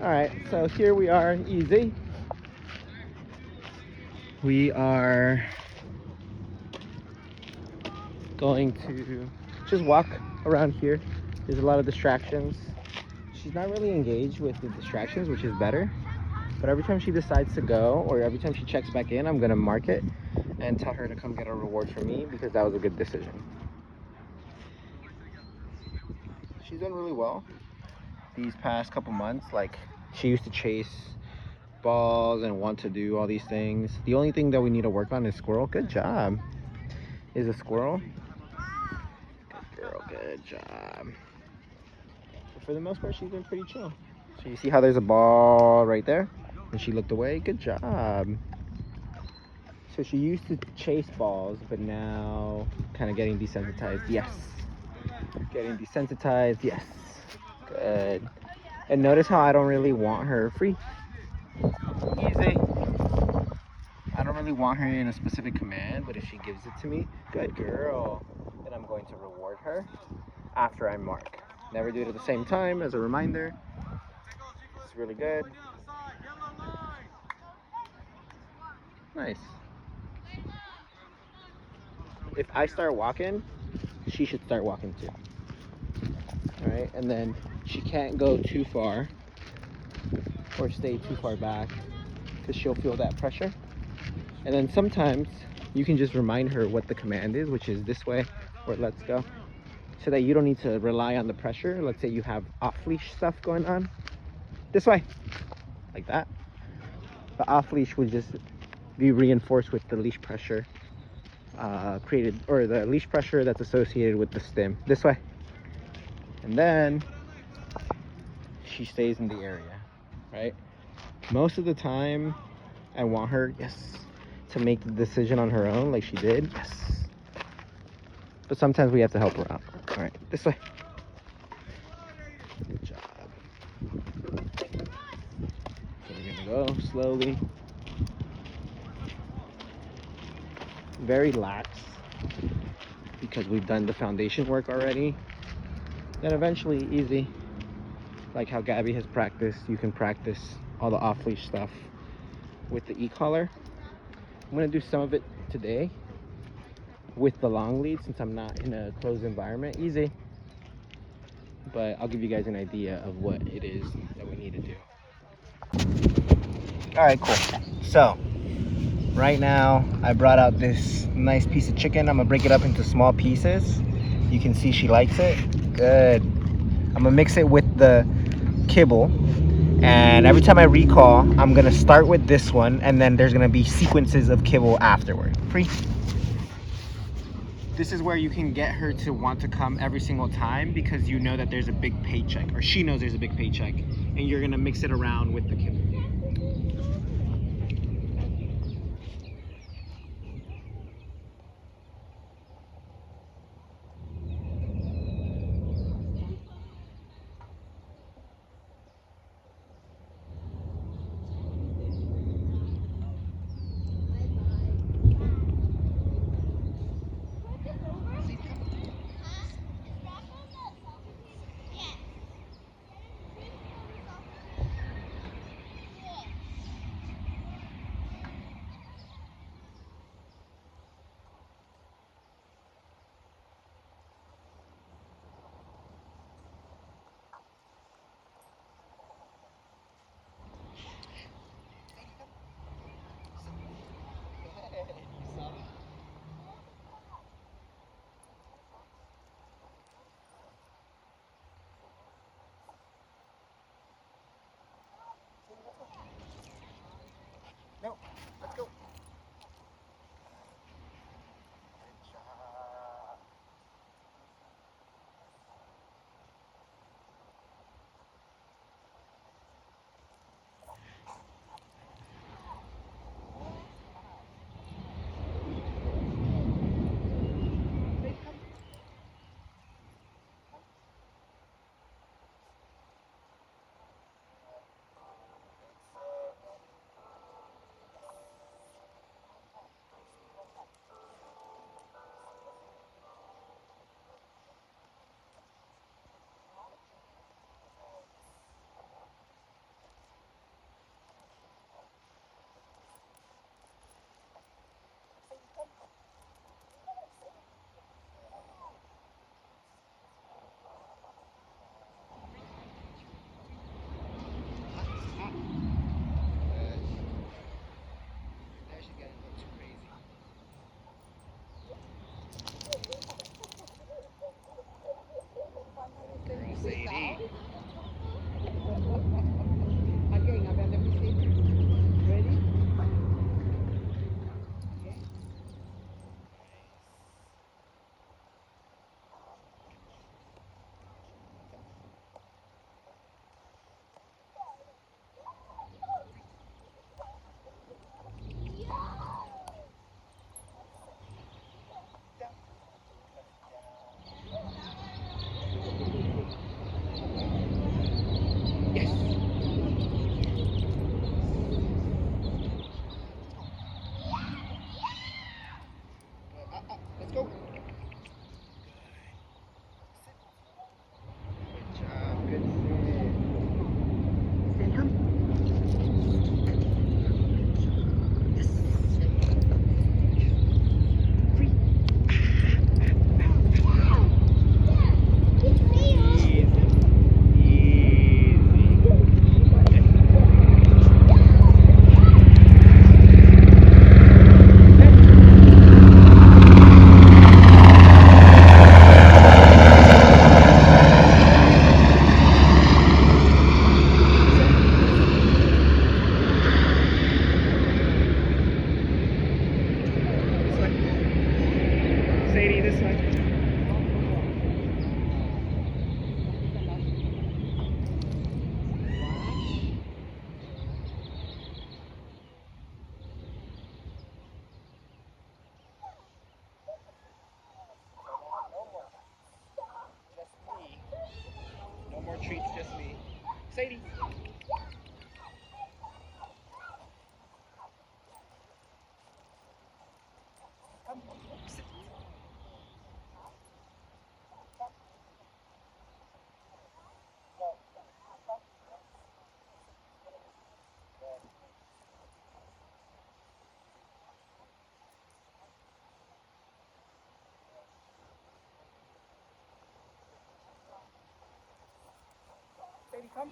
Alright, so here we are, easy. We are going to just walk around here. There's a lot of distractions. She's not really engaged with the distractions, which is better. But every time she decides to go, or every time she checks back in, I'm gonna mark it and tell her to come get a reward from me because that was a good decision. She's done really well these past couple months. Like, she used to chase balls and want to do all these things. The only thing that we need to work on is squirrel. Good job. Is a squirrel. Good girl, good job. But for the most part, she's been pretty chill. So you see how there's a ball right there? And she looked away. Good job. So she used to chase balls, but now kind of getting desensitized. Yes. Getting desensitized. Yes. Good. And notice how I don't really want her free. Easy. I don't really want her in a specific command, but if she gives it to me, good girl. Then I'm going to reward her after I mark. Never do it at the same time, as a reminder. It's really good. Nice. If I start walking, she should start walking too. Alright, and then she can't go too far or stay too far back because she'll feel that pressure. And then sometimes you can just remind her what the command is, which is this way or let's go, so that you don't need to rely on the pressure. Let's say you have off-leash stuff going on. This way, like that. The off-leash would just be reinforced with the leash pressure created, or the leash pressure that's associated with the stim. This way. And then she stays in the area, right? Most of the time, I want her, yes, to make the decision on her own, like she did, yes. But sometimes we have to help her out. All right, this way. Good job. So we're gonna go slowly. Very lax, because we've done the foundation work already. Then eventually, easy. Like how Gabby has practiced, you can practice all the off-leash stuff with the e-collar. I'm gonna do some of it today with the long lead since I'm not in a closed environment. Easy. But I'll give you guys an idea of what it is that we need to do. All right, cool. So right now I brought out this nice piece of chicken. I'm gonna break it up into small pieces. You can see she likes it. Good. I'm gonna mix it with the kibble. And every time I recall, I'm gonna start with this one, and then there's gonna be sequences of kibble afterward. Free. This is where you can get her to want to come every single time because you know that there's a big paycheck, or she knows there's a big paycheck, and you're gonna mix it around with the kibble. Sadie. Sadie, come.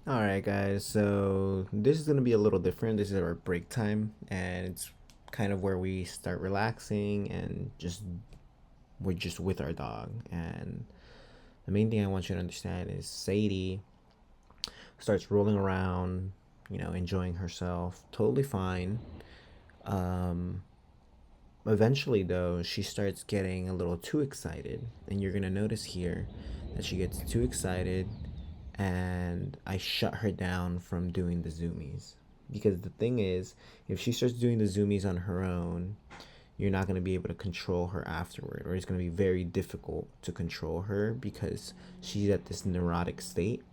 Alright, guys, so this is going to be a little different. This is our break time, and it's kind of where we start relaxing and we're just with our dog. And the main thing I want you to understand is Sadie starts rolling around, enjoying herself, totally fine. Um, Eventually, though, she starts getting a little too excited, and you're going to notice here that she gets too excited, and I shut her down from doing the zoomies. Because the thing is, if she starts doing the zoomies on her own, you're not going to be able to control her afterward, or it's going to be very difficult to control her because she's at this neurotic state.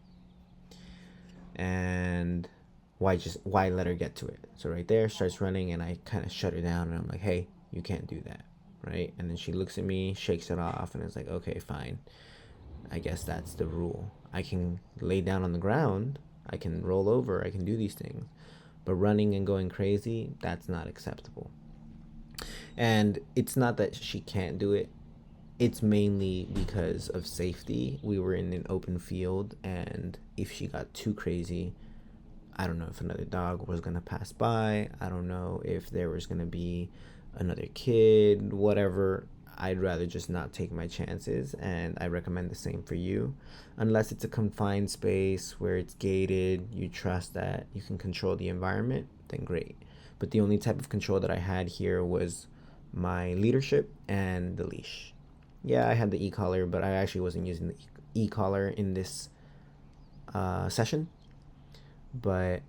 And why let her get to it? So right there, starts running, and I kind of shut her down, and I'm like, hey, you can't do that, right? And then she looks at me, shakes it off, and it's like, okay, fine. I guess that's the rule. I can lay down on the ground, I can roll over, I can do these things. But running and going crazy, that's not acceptable. And it's not that she can't do it. It's mainly because of safety. We were in an open field, and if she got too crazy, I don't know if another dog was going to pass by. I don't know if there was going to be another kid, whatever. I'd rather just not take my chances, and I recommend the same for you. Unless it's a confined space where it's gated, you trust that you can control the environment, then great. But the only type of control that I had here was my leadership and the leash. Yeah, I had the e-collar, but I actually wasn't using the e-collar in this session. But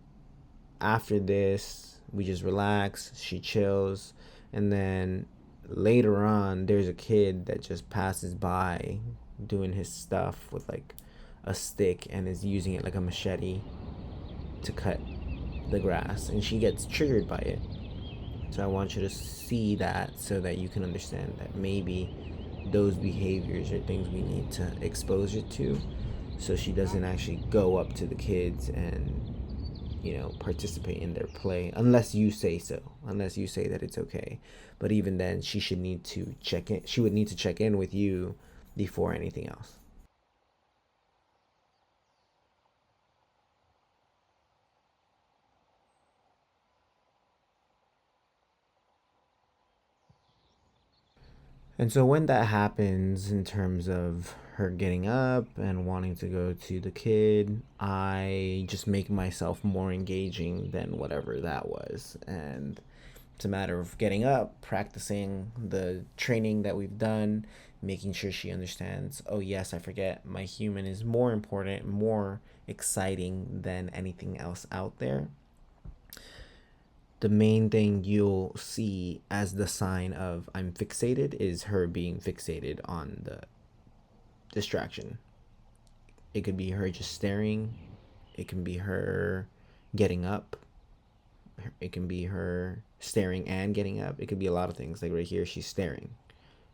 after this, we just relax. She chills, and then later on, there's a kid that just passes by doing his stuff with like a stick and is using it like a machete to cut the grass, and she gets triggered by it. So I want you to see that so that you can understand that maybe those behaviors are things we need to expose her to, so she doesn't actually go up to the kids and participate in their play unless you say so, unless you say that it's okay. But even then, she would need to check in with you before anything else. And so when that happens, in terms of her getting up and wanting to go to the kid, I just make myself more engaging than whatever that was. And it's a matter of getting up, practicing the training that we've done, making sure she understands, oh, yes, I forget, my human is more important, more exciting than anything else out there. The main thing you'll see as the sign of I'm fixated is her being fixated on the distraction. It could be her just staring, it can be her getting up, it can be her staring and getting up. It could be a lot of things. Like right here, she's staring,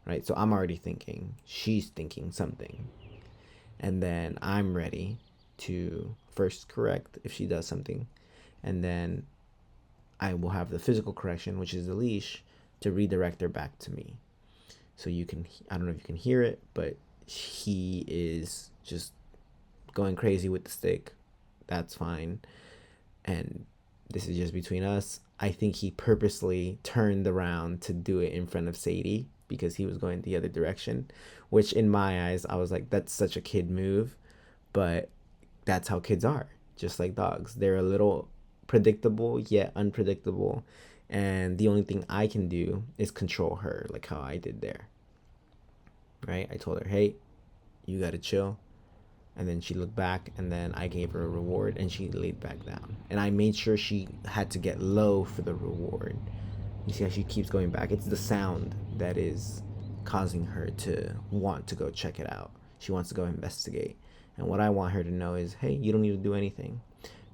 right? So I'm already thinking she's thinking something. And then I'm ready to first correct if she does something. And then I will have the physical correction, which is the leash, to redirect her back to me. So you can, I don't know if you can hear it, but he is just going crazy with the stick. That's fine. And this is just between us. I think he purposely turned around to do it in front of Sadie because he was going the other direction, which in my eyes, I was like, that's such a kid move. But that's how kids are, just like dogs. They're a little predictable yet unpredictable. And the only thing I can do is control her, like how I did there. Right? I told her, hey, you gotta chill. And then she looked back, and then I gave her a reward, and she laid back down. And I made sure she had to get low for the reward. You see how she keeps going back? It's the sound that is causing her to want to go check it out. She wants to go investigate. And what I want her to know is, hey, you don't need to do anything.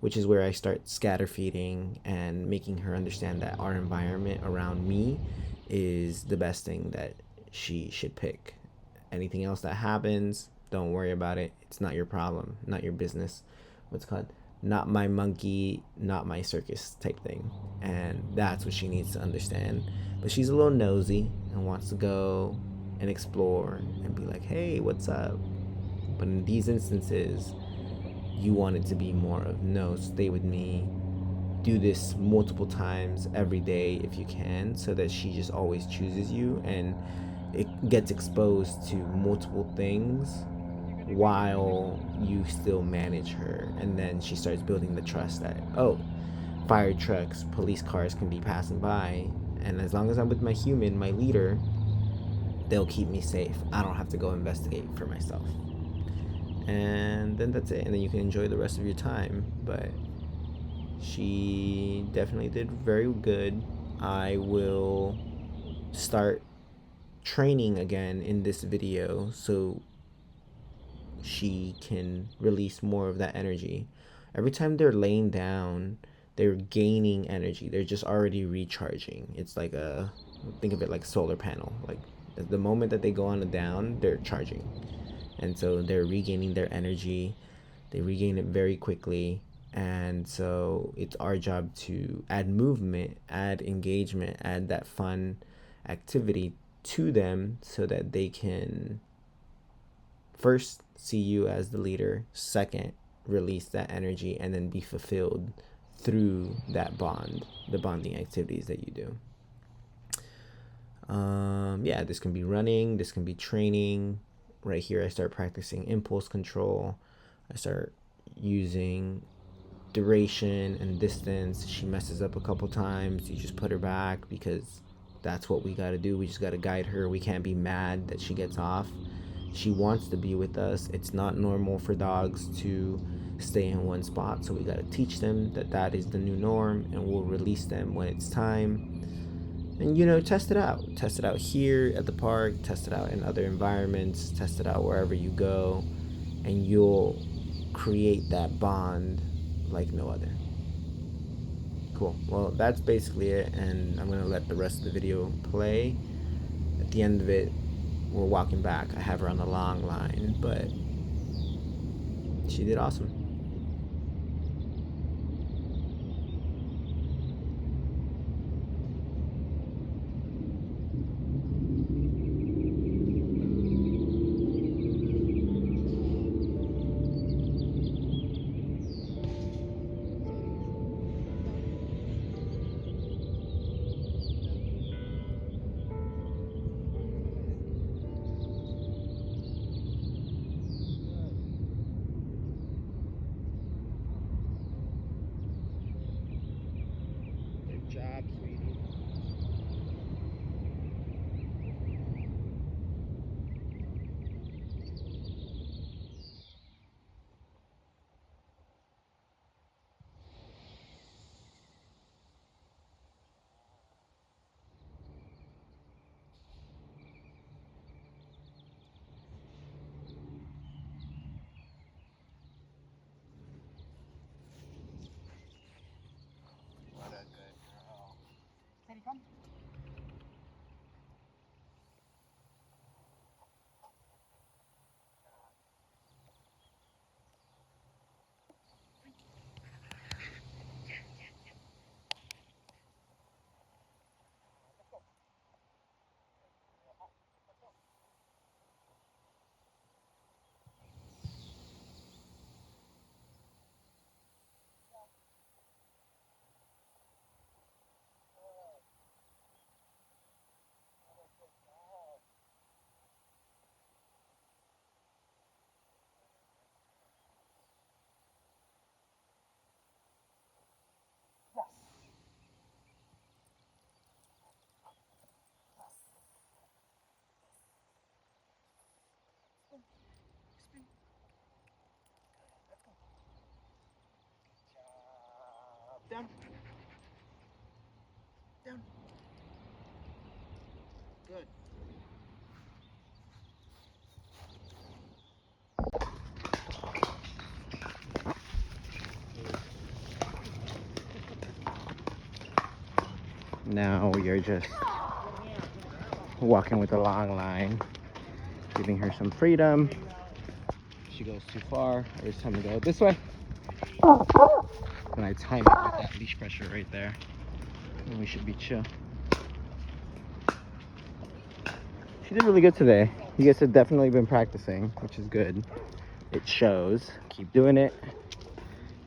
Which is where I start scatter feeding and making her understand that our environment around me is the best thing that she should pick. Anything else that happens, don't worry about it. It's not your problem, not your business. What's it called? Not my monkey, not my circus type thing. And that's what she needs to understand. But she's a little nosy and wants to go and explore and be like, hey, what's up? But in these instances, you want it to be more of no, stay with me, do this multiple times every day if you can, so that she just always chooses you and it gets exposed to multiple things while you still manage her. And then she starts building the trust that, oh, fire trucks, police cars can be passing by, and as long as I'm with my human, my leader, they'll keep me safe. I don't have to go investigate for myself. And then that's it, and then you can enjoy the rest of your time. But she definitely did very good. I will start training again in this video so she can release more of that energy. Every time they're laying down, they're gaining energy. They're just already recharging. It's like think of it like a solar panel. Like the moment that they go on a down, they're charging. And so they're regaining their energy. They regain it very quickly. And so it's our job to add movement, add engagement, add that fun activity to them so that they can first see you as the leader, second release that energy, and then be fulfilled through that bond, the bonding activities that you do. Yeah, this can be running, this can be training. Right here I start practicing impulse control. I start using duration and distance. She messes up a couple times, you just put her back because that's what we got to do. We just got to guide her. We can't be mad that she gets off. She wants to be with us. It's not normal for dogs to stay in one spot, so we got to teach them that that is the new norm, and we'll release them when it's time. And you know, test it out. Test it out here at the park, test it out in other environments, test it out wherever you go, and you'll create that bond like no other. Cool. Well, that's basically it, and I'm gonna let the rest of the video play. At the end of it, we're walking back. I have her on the long line, but she did awesome. Good job, sweetie. What a good girl. Sadie, come. Down. Down. Good. Now you're just walking with a long line, giving her some freedom. If she goes too far, it's time to go this way. And I time it with that leash pressure right there, and we should be chill. She did really good today. You guys have definitely been practicing, which is good. It shows. Keep doing it,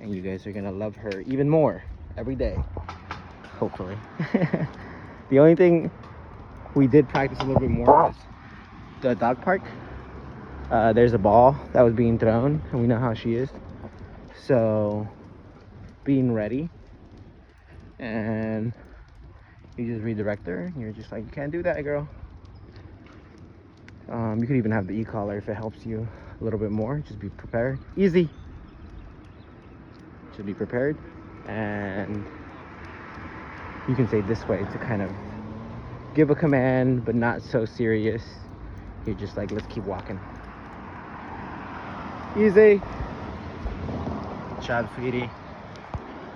and you guys are gonna love her even more every day, hopefully. The only thing we did practice a little bit more was the dog park. There's a ball that was being thrown, and we know how she is, so being ready, and you just redirect her, and you're just like, you can't do that, girl. You could even have the e-collar if it helps you a little bit more. Just be prepared. Easy. Should be prepared, and you can say this way to kind of give a command, but not so serious. You're just like, let's keep walking. Easy. Good job, sweetie.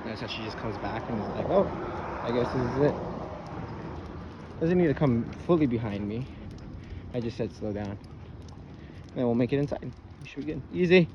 Notice how she just comes back and is like, oh, I guess this is it. Doesn't need to come fully behind me. I just said slow down. And then we'll make it inside. We should be good. Easy.